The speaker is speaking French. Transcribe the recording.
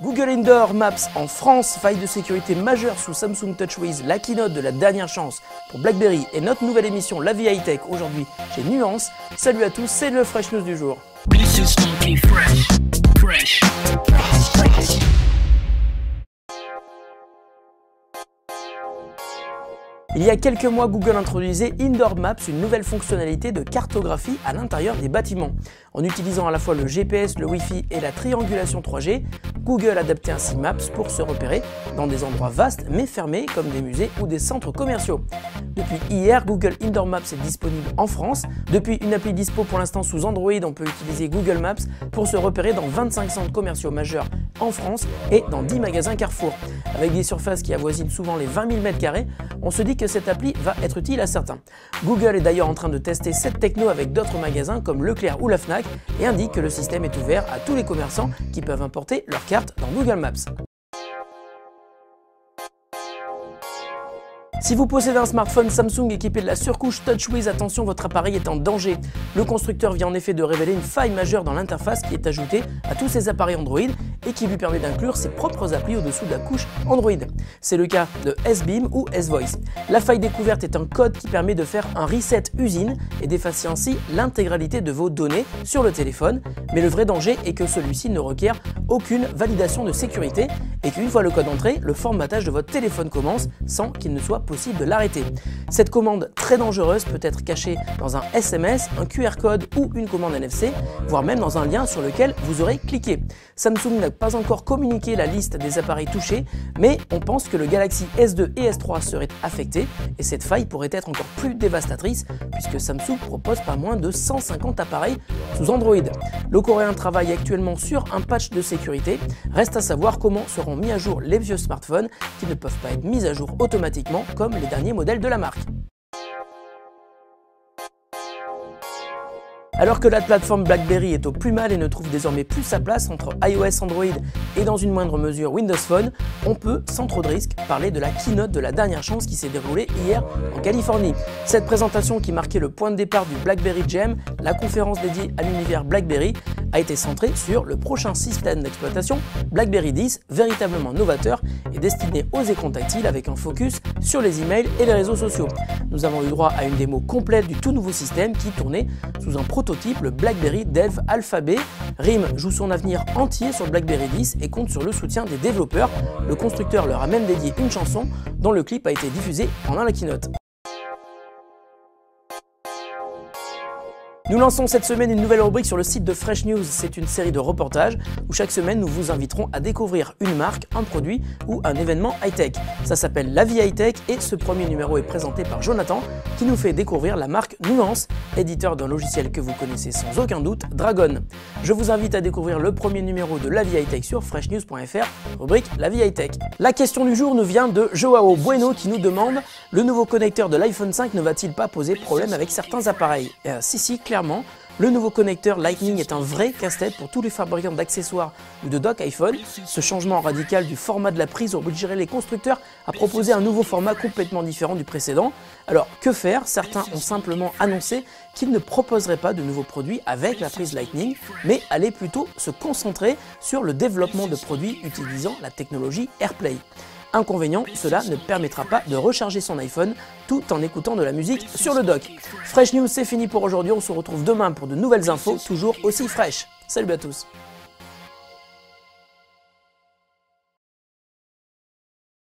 Google Indoor Maps en France, faille de sécurité majeure sous Samsung TouchWiz, la keynote de la dernière chance pour BlackBerry et notre nouvelle émission La Vie High-Tech aujourd'hui chez Nuance. Salut à tous, c'est le Fresh News du jour. Il y a quelques mois, Google introduisait Indoor Maps, une nouvelle fonctionnalité de cartographie à l'intérieur des bâtiments. En utilisant à la fois le GPS, le Wi-Fi et la triangulation 3G, Google adaptait ainsi Maps pour se repérer dans des endroits vastes mais fermés comme des musées ou des centres commerciaux. Depuis hier, Google Indoor Maps est disponible en France. Depuis une appli dispo pour l'instant sous Android, on peut utiliser Google Maps pour se repérer dans 25 centres commerciaux majeurs en France et dans 10 magasins Carrefour. Avec des surfaces qui avoisinent souvent les 20 000 m², on se dit que cette appli va être utile à certains. Google est d'ailleurs en train de tester cette techno avec d'autres magasins comme Leclerc ou la Fnac et indique que le système est ouvert à tous les commerçants qui peuvent importer leur carte dans Google Maps. Si vous possédez un smartphone Samsung équipé de la surcouche TouchWiz, attention, votre appareil est en danger. Le constructeur vient en effet de révéler une faille majeure dans l'interface qui est ajoutée à tous ses appareils Android et qui lui permet d'inclure ses propres applis au-dessous de la couche Android. C'est le cas de S-Beam ou S-Voice. La faille découverte est un code qui permet de faire un reset usine et d'effacer ainsi l'intégralité de vos données sur le téléphone, mais le vrai danger est que celui-ci ne requiert aucune validation de sécurité et qu'une fois le code entré, le formatage de votre téléphone commence sans qu'il ne soit possible de l'arrêter. Cette commande très dangereuse peut être cachée dans un SMS, un QR code ou une commande NFC, voire même dans un lien sur lequel vous aurez cliqué. Samsung n'a pas encore communiqué la liste des appareils touchés, mais on pense que le Galaxy S2 et S3 seraient affectés et cette faille pourrait être encore plus dévastatrice puisque Samsung propose pas moins de 150 appareils sous Android. Le Coréen travaille actuellement sur un patch de sécurité. Reste à savoir comment seront mis à jour les vieux smartphones qui ne peuvent pas être mis à jour automatiquement comme les derniers modèles de la marque. Alors que la plateforme BlackBerry est au plus mal et ne trouve désormais plus sa place entre iOS, Android et dans une moindre mesure Windows Phone, on peut, sans trop de risque, parler de la keynote de la dernière chance qui s'est déroulée hier en Californie. Cette présentation qui marquait le point de départ du BlackBerry Jam, la conférence dédiée à l'univers BlackBerry, a été centrée sur le prochain système d'exploitation BlackBerry 10, véritablement novateur et destiné aux écrans tactiles avec un focus sur les emails et les réseaux sociaux. Nous avons eu droit à une démo complète du tout nouveau système qui tournait sous un prototype, le BlackBerry Dev Alpha B. RIM joue son avenir entier sur BlackBerry 10 et compte sur le soutien des développeurs. Le constructeur leur a même dédié une chanson dont le clip a été diffusé pendant la keynote. Nous lançons cette semaine une nouvelle rubrique sur le site de Fresh News. C'est une série de reportages où chaque semaine nous vous inviterons à découvrir une marque, un produit ou un événement high-tech. Ça s'appelle La Vie High-Tech et ce premier numéro est présenté par Jonathan qui nous fait découvrir la marque Nuance, éditeur d'un logiciel que vous connaissez sans aucun doute, Dragon. Je vous invite à découvrir le premier numéro de La Vie High-Tech sur freshnews.fr, rubrique La Vie High-Tech. La question du jour nous vient de Joao Bueno qui nous demande « Le nouveau connecteur de l'iPhone 5 ne va-t-il pas poser problème avec certains appareils ?» Si, clairement. Le nouveau connecteur Lightning est un vrai casse-tête pour tous les fabricants d'accessoires ou de dock iPhone. Ce changement radical du format de la prise obligerait les constructeurs à proposer un nouveau format complètement différent du précédent. Alors que faire? Certains ont simplement annoncé qu'ils ne proposeraient pas de nouveaux produits avec la prise Lightning, mais allaient plutôt se concentrer sur le développement de produits utilisant la technologie AirPlay. Inconvénient, cela ne permettra pas de recharger son iPhone tout en écoutant de la musique sur le dock. Fresh News, c'est fini pour aujourd'hui, on se retrouve demain pour de nouvelles infos toujours aussi fraîches. Salut à tous!